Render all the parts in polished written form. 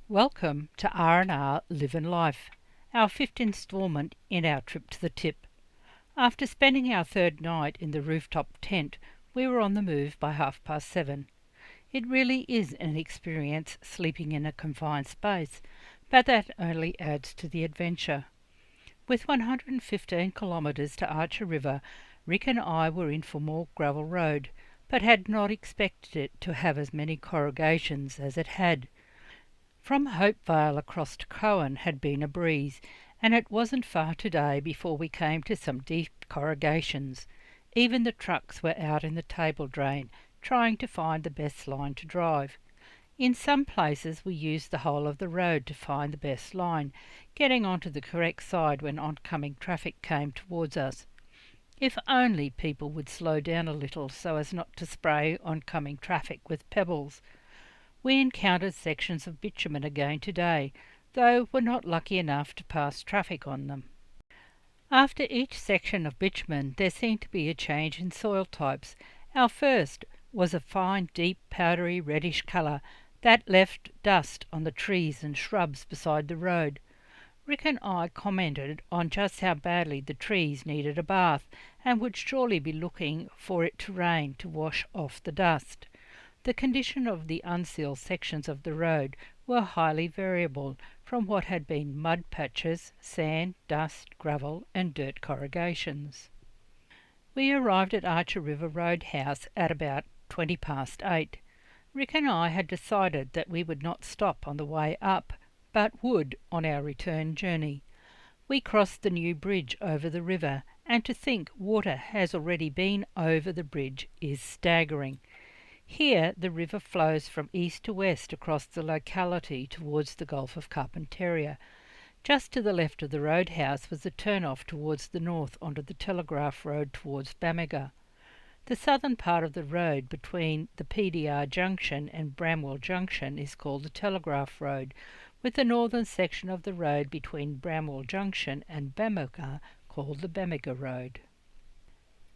Welcome to R&R Live and Life, our fifth instalment in our trip to the tip. After spending our third night in the rooftop tent, we were on the move by 7:30. It really is an experience sleeping in a confined space, but that only adds to the adventure. With 115 kilometres to Archer River, Rick and I were in for more gravel road, but had not expected it to have as many corrugations as it had. From Hopevale across to Coen had been a breeze, and it wasn't far today before we came to some deep corrugations. Even the trucks were out in the table drain, trying to find the best line to drive. In some places we used the whole of the road to find the best line, getting onto the correct side when oncoming traffic came towards us. If only people would slow down a little so as not to spray oncoming traffic with pebbles. We encountered sections of bitumen again today, though were not lucky enough to pass traffic on them. After each section of bitumen there seemed to be a change in soil types. Our first was a fine deep powdery reddish colour that left dust on the trees and shrubs beside the road. Rick and I commented on just how badly the trees needed a bath and would surely be looking for it to rain to wash off the dust. The condition of the unsealed sections of the road were highly variable, from what had been mud patches, sand, dust, gravel and dirt corrugations. We arrived at Archer River Roadhouse at about 8:20. Rick and I had decided that we would not stop on the way up, but would on our return journey. We crossed the new bridge over the river, and to think water has already been over the bridge is staggering. Here the river flows from east to west across the locality towards the Gulf of Carpentaria. Just to the left of the roadhouse was a turn-off towards the north onto the Telegraph Road towards Bamaga. The southern part of the road between the PDR Junction and Bramwell Junction is called the Telegraph Road, with the northern section of the road between Bramwell Junction and Bamaga called the Bamaga Road.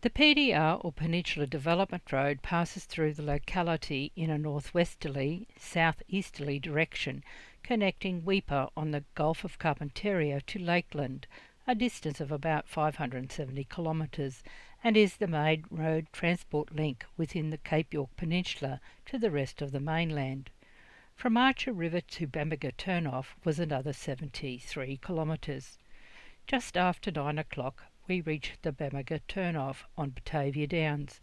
The PDR or Peninsula Development Road passes through the locality in a northwesterly, southeasterly direction, connecting Weipa on the Gulf of Carpentaria to Lakeland, a distance of about 570 kilometres, and is the main road transport link within the Cape York Peninsula to the rest of the mainland. From Archer River to Bamaga turn-off was another 73 kilometres. Just after 9 o'clock, we reached the Bamaga turn-off on Batavia Downs.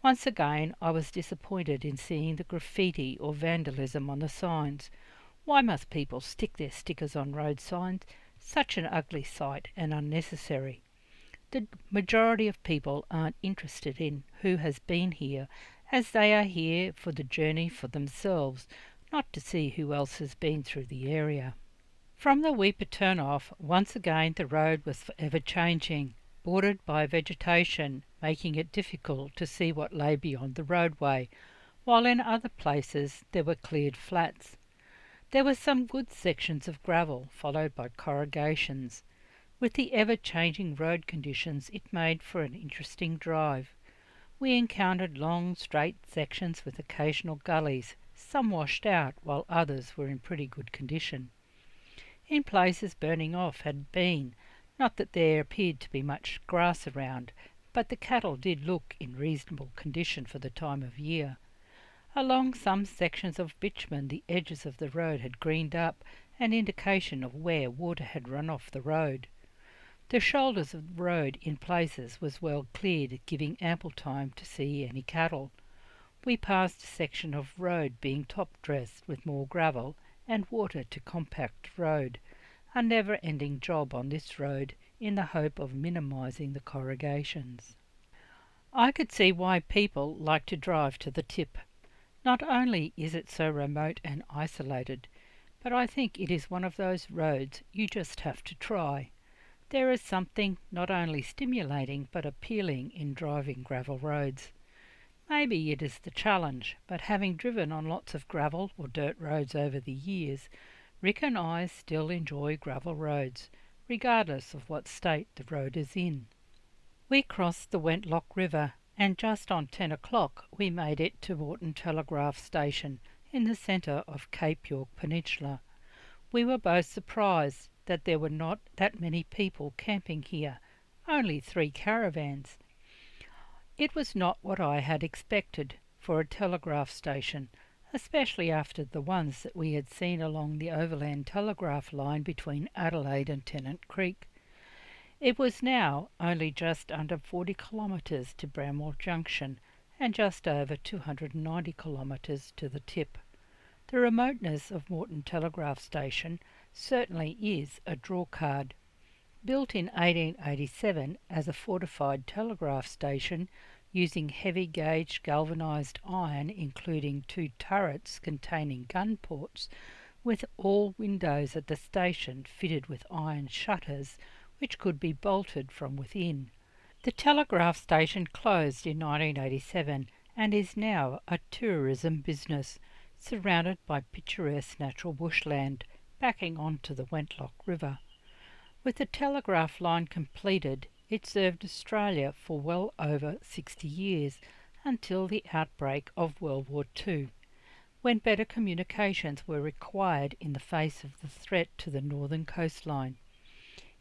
Once again I was disappointed in seeing the graffiti or vandalism on the signs. Why must people stick their stickers on road signs? Such an ugly sight and unnecessary. The majority of people aren't interested in who has been here, as they are here for the journey for themselves, not to see who else has been through the area. From the Weipa turn-off, once again the road was forever changing, bordered by vegetation, making it difficult to see what lay beyond the roadway, while in other places there were cleared flats. There were some good sections of gravel, followed by corrugations. With the ever-changing road conditions, it made for an interesting drive. We encountered long, straight sections with occasional gullies, some washed out, while others were in pretty good condition. In places burning off had been, not that there appeared to be much grass around, but the cattle did look in reasonable condition for the time of year. Along some sections of bitumen the edges of the road had greened up, an indication of where water had run off the road. The shoulders of the road in places was well cleared, giving ample time to see any cattle. We passed a section of road being top-dressed with more gravel and water to compact road, a never-ending job on this road in the hope of minimising the corrugations. I could see why people like to drive to the tip. Not only is it so remote and isolated, but I think it is one of those roads you just have to try. There is something not only stimulating but appealing in driving gravel roads. Maybe it is the challenge, but having driven on lots of gravel or dirt roads over the years, Rick and I still enjoy gravel roads, regardless of what state the road is in. We crossed the Wentlock River, and just on 10 o'clock we made it to Warton Telegraph Station in the centre of Cape York Peninsula. We were both surprised that there were not that many people camping here, only 3 caravans. It was not what I had expected for a telegraph station, especially after the ones that we had seen along the overland telegraph line between Adelaide and Tennant Creek. It was now only just under 40 kilometres to Bramwell Junction and just over 290 kilometres to the tip. The remoteness of Moreton Telegraph Station certainly is a drawcard. Built in 1887 as a fortified telegraph station using heavy gauge galvanised iron including 2 turrets containing gun ports, with all windows at the station fitted with iron shutters which could be bolted from within. The telegraph station closed in 1987 and is now a tourism business, surrounded by picturesque natural bushland backing onto the Wentlock River. With the telegraph line completed, it served Australia for well over 60 years until the outbreak of World War II, when better communications were required in the face of the threat to the northern coastline.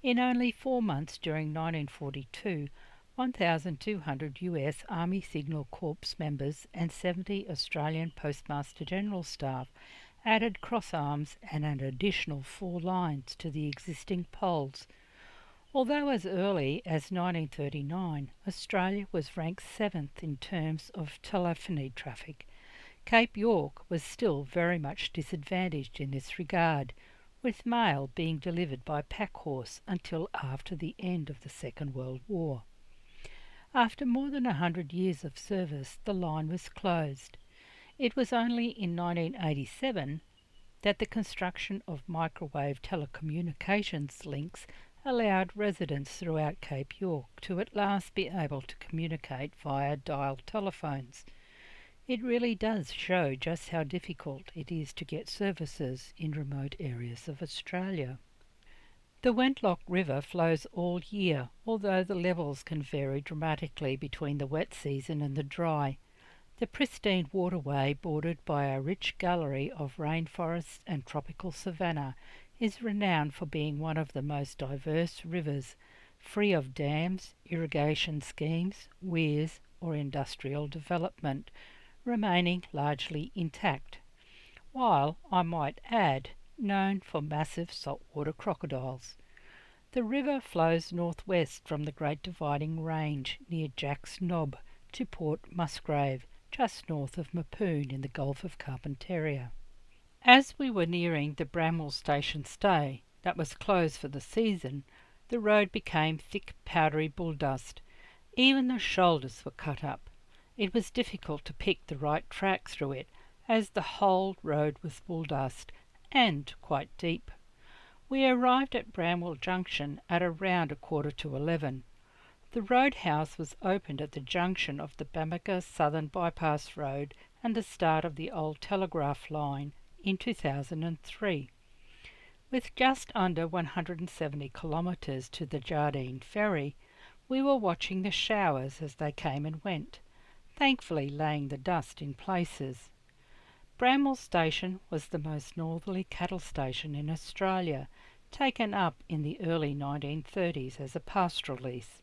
In only 4 months during 1942, 1,200 US Army Signal Corps members and 70 Australian Postmaster General staff added cross arms and an additional 4 lines to the existing poles. Although as early as 1939, Australia was ranked 7th in terms of telephony traffic, Cape York was still very much disadvantaged in this regard, with mail being delivered by pack horse until after the end of the Second World War. After more than 100 years of service, the line was closed. It was only in 1987 that the construction of microwave telecommunications links allowed residents throughout Cape York to at last be able to communicate via dial telephones. It really does show just how difficult it is to get services in remote areas of Australia. The Wentlock River flows all year, although the levels can vary dramatically between the wet season and the dry. The pristine waterway, bordered by a rich gallery of rainforests and tropical savanna, is renowned for being one of the most diverse rivers, free of dams, irrigation schemes, weirs, or industrial development, remaining largely intact, while, I might add, known for massive saltwater crocodiles. The river flows northwest from the Great Dividing Range near Jack's Knob to Port Musgrave, just north of Mapoon in the Gulf of Carpentaria. As we were nearing the Bramwell Station stay, that was closed for the season, the road became thick powdery bull dust. Even the shoulders were cut up. It was difficult to pick the right track through it, as the whole road was bull dust, and quite deep. We arrived at Bramwell Junction at around 11:15. The roadhouse was opened at the junction of the Bamaga Southern Bypass Road and the start of the old telegraph line in 2003. With just under 170 kilometres to the Jardine ferry, we were watching the showers as they came and went, thankfully laying the dust in places. Bramwell Station was the most northerly cattle station in Australia, taken up in the early 1930s as a pastoral lease.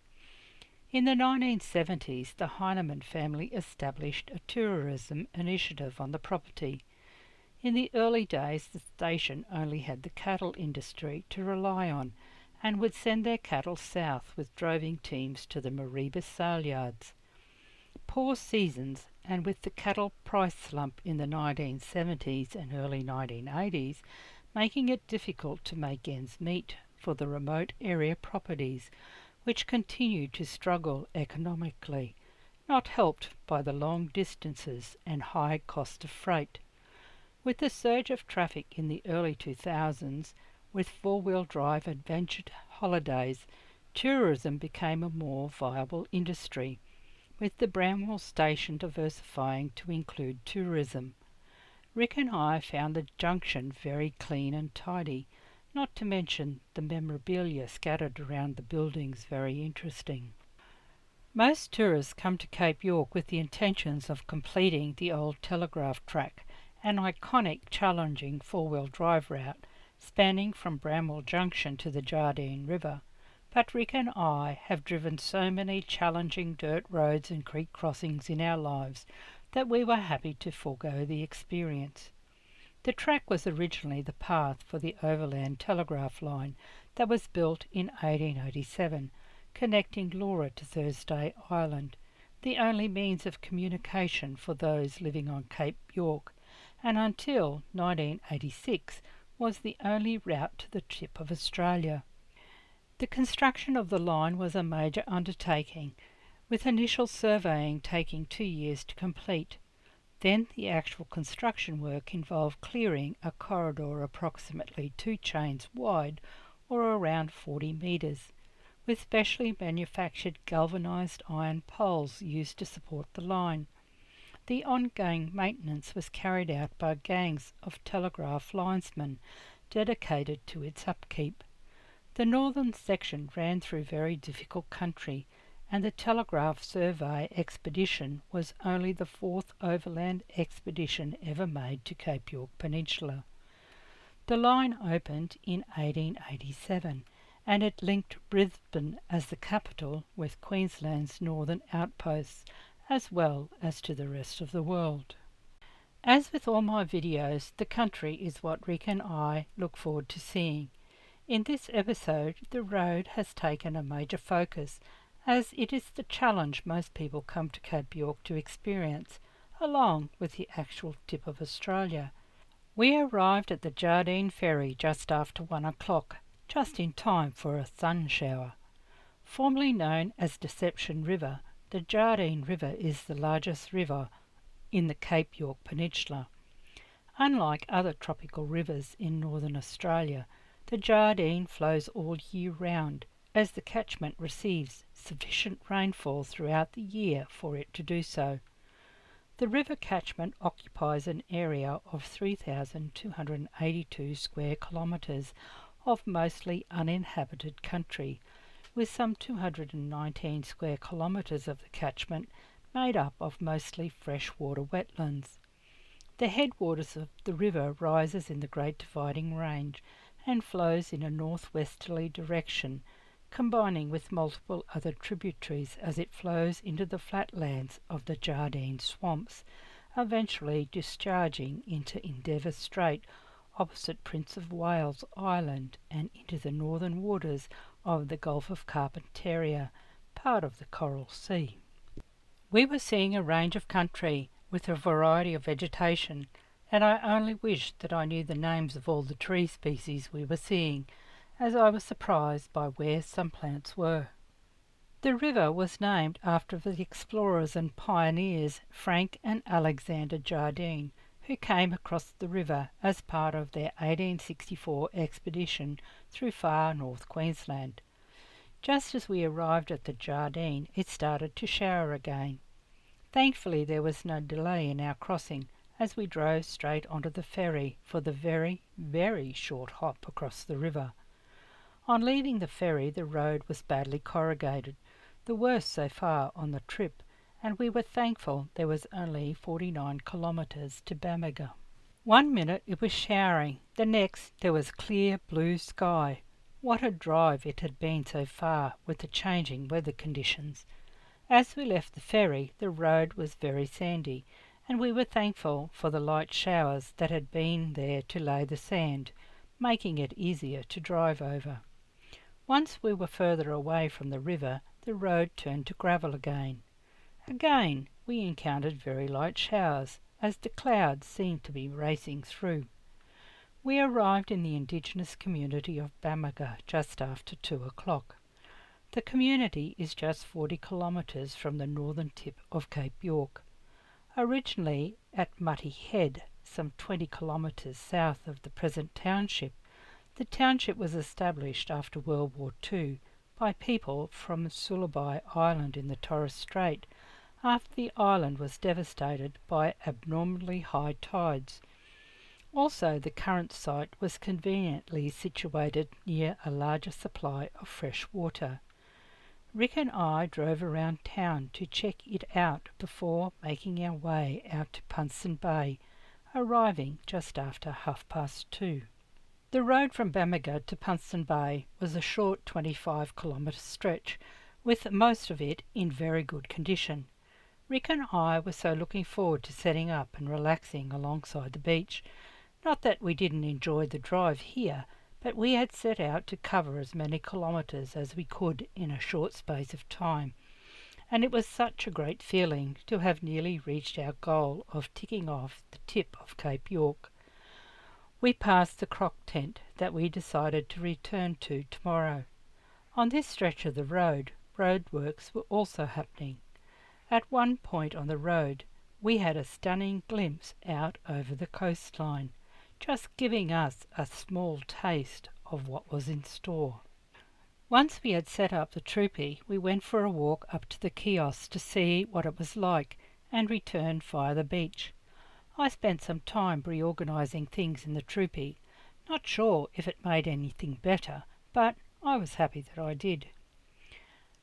In the 1970s, the Heinemann family established a tourism initiative on the property. In the early days, the station only had the cattle industry to rely on and would send their cattle south with droving teams to the Mareeba sale yards. Poor seasons, and with the cattle price slump in the 1970s and early 1980s, making it difficult to make ends meet for the remote area properties, which continued to struggle economically, not helped by the long distances and high cost of freight. With the surge of traffic in the early 2000s, with four-wheel drive adventure holidays, tourism became a more viable industry, with the Bramwell station diversifying to include tourism. Rick and I found the junction very clean and tidy, not to mention the memorabilia scattered around the buildings very interesting. Most tourists come to Cape York with the intentions of completing the old telegraph track, an iconic challenging four-wheel drive route, spanning from Bramwell Junction to the Jardine River, but Rick and I have driven so many challenging dirt roads and creek crossings in our lives that we were happy to forego the experience. The track was originally the path for the overland telegraph line that was built in 1887, connecting Laura to Thursday Island, the only means of communication for those living on Cape York, and until 1986 was the only route to the tip of Australia. The construction of the line was a major undertaking, with initial surveying taking 2 years to complete. Then the actual construction work involved clearing a corridor approximately 2 chains wide, or around 40 metres, with specially manufactured galvanised iron poles used to support the line. The ongoing maintenance was carried out by gangs of telegraph linesmen dedicated to its upkeep. The northern section ran through very difficult country, and the Telegraph Survey expedition was only the 4th overland expedition ever made to Cape York Peninsula. The line opened in 1887, and it linked Brisbane as the capital with Queensland's northern outposts, as well as to the rest of the world. As with all my videos, the country is what Rick and I look forward to seeing. In this episode, the road has taken a major focus, as it is the challenge most people come to Cape York to experience, along with the actual tip of Australia. We arrived at the Jardine ferry just after 1 o'clock, just in time for a sun shower. Formerly known as Deception River, the Jardine River is the largest river in the Cape York Peninsula. Unlike other tropical rivers in northern Australia, the Jardine flows all year round, as the catchment receives sufficient rainfall throughout the year for it to do so. The river catchment occupies an area of 3,282 square kilometres of mostly uninhabited country, with some 219 square kilometres of the catchment made up of mostly freshwater wetlands. The headwaters of the river rises in the Great Dividing Range and flows in a northwesterly direction, combining with multiple other tributaries as it flows into the flatlands of the Jardine swamps, eventually discharging into Endeavour Strait opposite Prince of Wales Island and into the northern waters of the Gulf of Carpentaria, part of the Coral Sea. We were seeing a range of country with a variety of vegetation, and I only wished that I knew the names of all the tree species we were seeing, as I was surprised by where some plants were. The river was named after the explorers and pioneers Frank and Alexander Jardine, who came across the river as part of their 1864 expedition through far North Queensland. Just as we arrived at the Jardine, it started to shower again. Thankfully there was no delay in our crossing, as we drove straight onto the ferry for the very, very short hop across the river. On leaving the ferry, the road was badly corrugated, the worst so far on the trip, and we were thankful there was only 49 kilometres to Bamaga. 1 minute it was showering, the next there was clear blue sky. What a drive it had been so far with the changing weather conditions. As we left the ferry, the road was very sandy, and we were thankful for the light showers that had been there to lay the sand, making it easier to drive over. Once we were further away from the river, the road turned to gravel again. Again we encountered very light showers, as the clouds seemed to be racing through. We arrived in the indigenous community of Bamaga just after 2 o'clock. The community is just 40 kilometres from the northern tip of Cape York. Originally at Mutty Head, some 20 kilometres south of the present township, the township was established after World War II by people from Sulabai Island in the Torres Strait, after the island was devastated by abnormally high tides. Also, the current site was conveniently situated near a larger supply of fresh water. Rick and I drove around town to check it out before making our way out to Punsand Bay, arriving just after 2:30. The road from Bamaga to Punsand Bay was a short 25-kilometre stretch, with most of it in very good condition. Rick and I were so looking forward to setting up and relaxing alongside the beach. Not that we didn't enjoy the drive here, but we had set out to cover as many kilometres as we could in a short space of time, and it was such a great feeling to have nearly reached our goal of ticking off the tip of Cape York. We passed the croc tent that we decided to return to tomorrow. On this stretch of the roadworks were also happening. At one point on the road, we had a stunning glimpse out over the coastline, just giving us a small taste of what was in store. Once we had set up the troopy, we went for a walk up to the kiosk to see what it was like and returned via the beach. I spent some time reorganising things in the troopy, not sure if it made anything better, but I was happy that I did.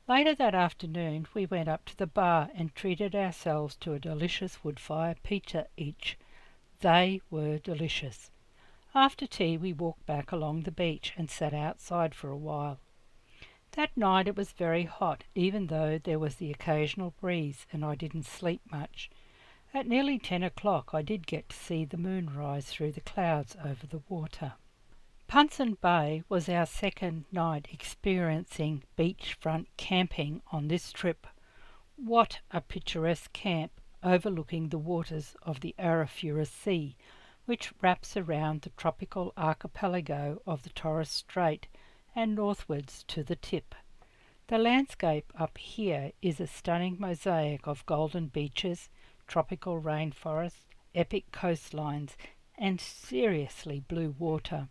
Later that afternoon we went up to the bar and treated ourselves to a delicious wood-fire pizza each. They were delicious. After tea we walked back along the beach and sat outside for a while. That night it was very hot, even though there was the occasional breeze, and I didn't sleep much. At nearly 10 o'clock I did get to see the moon rise through the clouds over the water. Punsand Bay was our second night experiencing beachfront camping on this trip. What a picturesque camp overlooking the waters of the Arafura Sea, which wraps around the tropical archipelago of the Torres Strait and northwards to the tip. The landscape up here is a stunning mosaic of golden beaches, tropical rainforests, epic coastlines, and seriously blue water.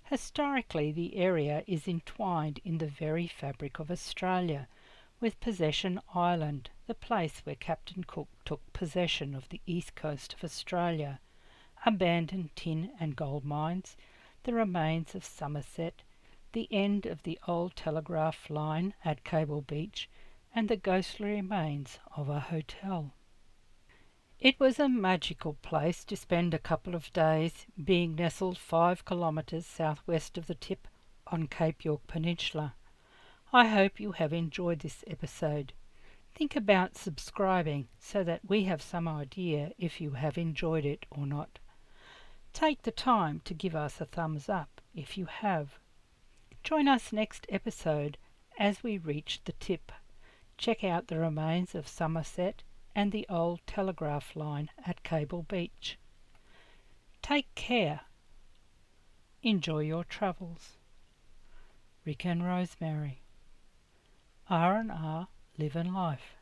Historically, the area is entwined in the very fabric of Australia, with Possession Island, the place where Captain Cook took possession of the east coast of Australia, abandoned tin and gold mines, the remains of Somerset, the end of the old telegraph line at Cable Beach, and the ghostly remains of a hotel. It was a magical place to spend a couple of days, being nestled 5 kilometres southwest of the tip on Cape York Peninsula. I hope you have enjoyed this episode. Think about subscribing so that we have some idea if you have enjoyed it or not. Take the time to give us a thumbs up if you have. Join us next episode as we reach the tip. Check out the remains of Somerset and the old telegraph line at Cable Beach. Take care. Enjoy your travels. Rick and Rosemary. R&R Live and Life.